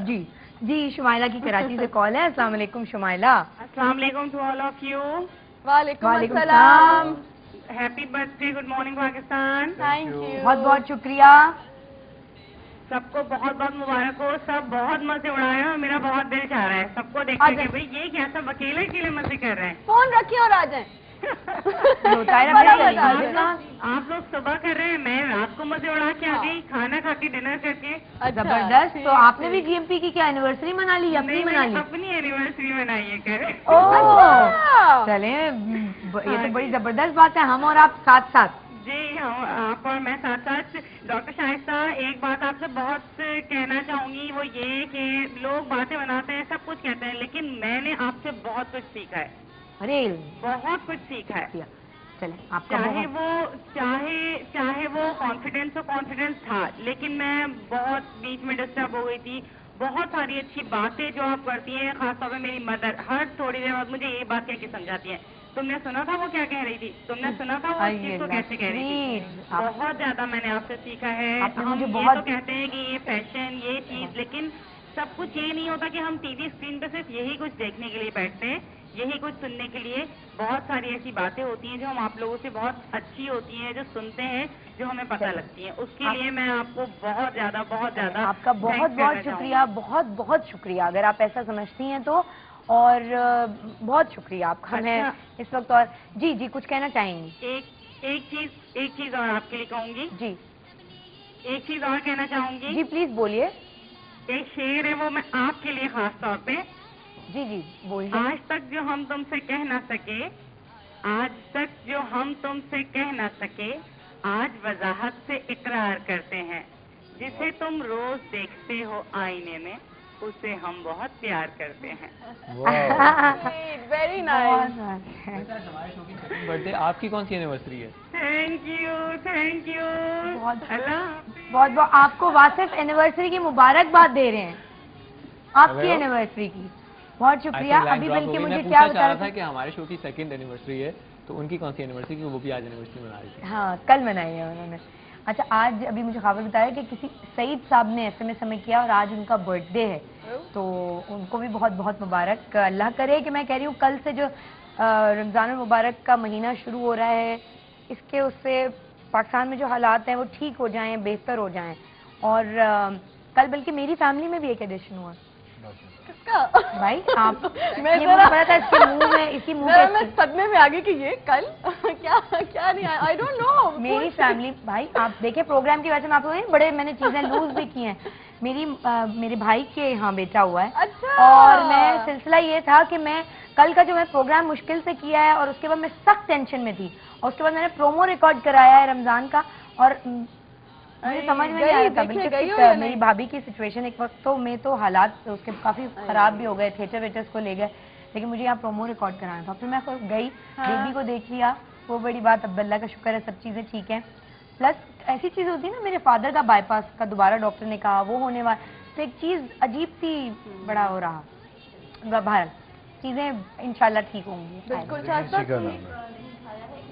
جی جی شمائلہ کی کراچی سے کال ہے. السلام علیکم شمائلہ. السلام علیکم ٹو آل آف یو. وعلیکم السلام. Happy birth day. Good morning Pakistan. Thank you. بہت بہت شکریہ. سب کو بہت بہت مبارک ہو. سب بہت مزے اڑائے ہیں اور میرا بہت دل چاہ رہا ہے سب کو دیکھ کے بھائی یہ کیا سب اکیلے اکیلے مزے کر رہے ہیں. فون رکھیے اور آ جائیں. آپ لوگ صبح کر رہے ہیں, میں رات کو مزے اڑا کے آ گئی کھانا کھا کے ڈنر کر کے. زبردست. تو آپ نے بھی جی ایم پی کی کیا اینیورسری منا لی؟ اپنی منا لی؟ اپنی اینیورسری منائی ہے کہہ رہے. چلیں یہ تو بڑی زبردست بات ہے. ہم اور آپ ساتھ ساتھ. جی آپ اور میں ساتھ ساتھ. ڈاکٹر شائستہ ایک بات آپ سے بہت کہنا چاہوں گی, وہ یہ کہ لوگ باتیں بناتے ہیں سب کچھ کہتے ہیں لیکن میں نے آپ سے بہت کچھ سیکھا ہے. ارے بہت کچھ سیکھا ہے. چلیں آپ کا چاہے وہ کانفیڈنس تھا لیکن میں بہت بیچ میں ڈسٹرب ہو گئی تھی. بہت ساری اچھی باتیں جو آپ کرتی ہیں, خاص طور پہ میری مدر ہر تھوڑی دیر بعد مجھے یہ بات کہہ کے سمجھاتی ہیں, تم نے سنا تھا وہ کیا کہہ رہی تھی, تم نے سنا تھا وہ اس چیز کو کیسے کہہ رہی تھی. بہت زیادہ میں نے آپ سے سیکھا ہے. ہم یہ تو کہتے ہیں کہ یہ فیشن یہ چیز, لیکن سب کچھ یہ نہیں ہوتا کہ ہم ٹی وی اسکرین پہ صرف یہی کچھ دیکھنے کے لیے بیٹھتے ہیں, یہی کچھ سننے کے لیے. بہت ساری ایسی باتیں ہوتی ہیں جو ہم آپ لوگوں سے بہت اچھی ہوتی ہیں, جو سنتے ہیں, جو ہمیں پتہ لگتی ہیں. اس کے لیے میں آپ کو بہت زیادہ آپ کا بہت بہت شکریہ. بہت بہت شکریہ اگر آپ ایسا سمجھتی ہیں تو. اور بہت شکریہ آپ کا. میں اس وقت اور جی کچھ کہنا چاہیں گی؟ ایک چیز اور آپ کے لیے کہوں گی. جی ایک چیز اور کہنا چاہوں گی. جی پلیز بولیے. ایک شعر ہے وہ میں آپ کے لیے خاص طور پہ. جی بولیے. آج تک جو ہم تم سے کہہ نہ سکے, آج تک جو ہم تم سے کہہ نہ سکے, آج وضاحت سے اقرار کرتے ہیں. جسے تم روز دیکھتے ہو آئینے میں, اسے ہم بہت پیار کرتے ہیں. Very nice. برتھ ڈے آپ کی کون سی اینیورسری ہے؟ Thank you. بہت آپ کو واصف اینیورسری کی مبارکباد دے رہے ہیں. آپ کی اینیورسری کی بہت شکریہ. ابھی بلکہ مجھے کیا بتا رہا تھا کہ ہمارے شو کی سیکنڈ اینیورسری ہے, تو ان کی کون سی اینیورسری کی, وہ بھی آج اینیورسری منا رہی تھی. ہاں کل منائی ہے انہوں نے. اچھا آج ابھی مجھے خبر بتایا کہ کسی سعید صاحب نے ایس ایم ایس ہمیں کیا اور آج ان کا برتھ ڈے ہے, تو ان کو بھی بہت بہت مبارک. اللہ کرے کہ میں کہہ رہی ہوں کل سے جو رمضان المبارک کا مہینہ شروع ہو رہا ہے, اس سے پاکستان میں جو حالات ہیں وہ ٹھیک ہو جائیں, بہتر ہو جائیں. اور کل بلکہ میری فیملی میں بھی ایک ایڈیشن ہوا. بھائی آپ صدمے میں آگے کہ یہ کل کیا نہیں آئی ڈونٹ نو. میری فیملی بھائی آپ دیکھیں پروگرام کی وجہ سے میں آپ کو بڑے میں نے چیزیں لوز بھی کی ہیں. میرے بھائی کے یہاں بیٹا ہوا ہے, اور میں سلسلہ یہ تھا کہ میں کل کا جو میں پروگرام مشکل سے کیا ہے, اور اس کے بعد میں سخت ٹینشن میں تھی, اور اس کے بعد میں نے پرومو ریکارڈ کرایا ہے رمضان کا, اور مجھے سمجھ میں نہیں آ رہا تھا. بلکہ میری بھابھی کی سچویشن ایک وقت تو حالات اس کے کافی خراب بھی ہو گئے, تھیٹر ویٹرز کو لے گئے, لیکن مجھے یہاں پرومو ریکارڈ کرانا تھا. پھر میں گئی, بیبی کو دیکھ لیا, وہ بڑی بات. اب اللہ کا شکر ہے سب چیزیں ٹھیک ہیں. پلس ایسی چیز ہوتی ہے نا, میرے فادر کا بائی پاس کا دوبارہ ڈاکٹر نے کہا وہ ہونے والا, تو ایک چیز عجیب سی بڑا ہو رہا. بہرحال چیزیں انشاءاللہ ٹھیک ہوں گی. بالکل.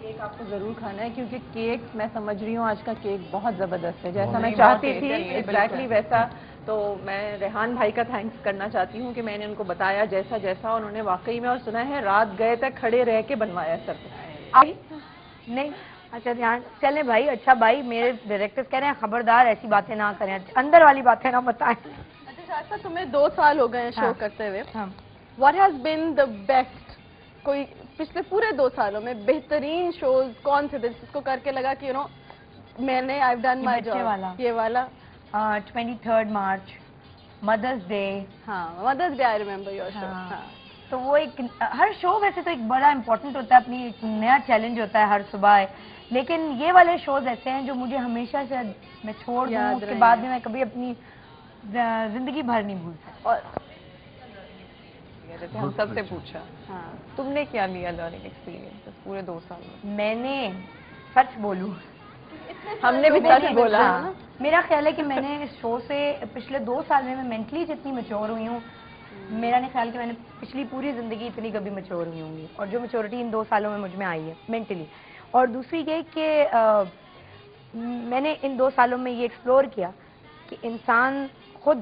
کیک آپ کو ضرور کھانا ہے, کیونکہ کیک میں سمجھ رہی ہوں آج کا کیک بہت زبردست ہے, جیسا میں چاہتی تھی ایگزیکٹلی ویسا. تو میں ریحان بھائی کا تھینکس کرنا چاہتی ہوں کہ میں نے ان کو بتایا جیسا انہوں نے واقعی میں, اور سنا ہے رات گئے تک کھڑے رہ کے بنوایا سر پہ. نہیں اچھا دھیان چلیں بھائی. اچھا بھائی میرے ڈائریکٹر کہہ رہے ہیں خبردار ایسی باتیں نہ کریں, اندر والی باتیں نہ بتائیں. اچھا تمہیں 2 سال ہو گئے ہیں شو کرتے ہوئے. What has been the best, کوئی پچھلے پورے 2 سالوں میں بہترین شوز کون سے تھے جس کو کر کے لگا کہ میں نے آئی ڈن مائی جاب؟ یہ والا 23 مارچ مدرس ڈے. ہاں مدرس day I remember your show. تو وہ ایک ہر شو ویسے تو ایک بڑا امپورٹنٹ ہوتا ہے, اپنی ایک نیا چیلنج ہوتا ہے ہر صبح, لیکن یہ والے شوز ایسے ہیں جو مجھے ہمیشہ سے میں چھوڑ دوں اس کے بعد میں کبھی اپنی زندگی بھر نہیں بھول سکتی. اور ہم سب سے پوچھا تم نے کیا لیا لرننگ ایکسپیرینس پورے 2 سال میں نے سچ بولوں, ہم نے بھی سچ بولا. میرا خیال ہے کہ میں نے اس شو سے پچھلے 2 سال میں مینٹلی جتنی میچور ہوئی ہوں, میرا نہیں خیال کہ میں نے پچھلی پوری زندگی اتنی کبھی میچور نہیں ہوں گی, اور جو میچورٹی ان 2 سالوں میں مجھ میں آئی ہے مینٹلی. اور دوسری یہ کہ میں نے ان 2 سالوں میں یہ ایکسپلور کیا کہ انسان خود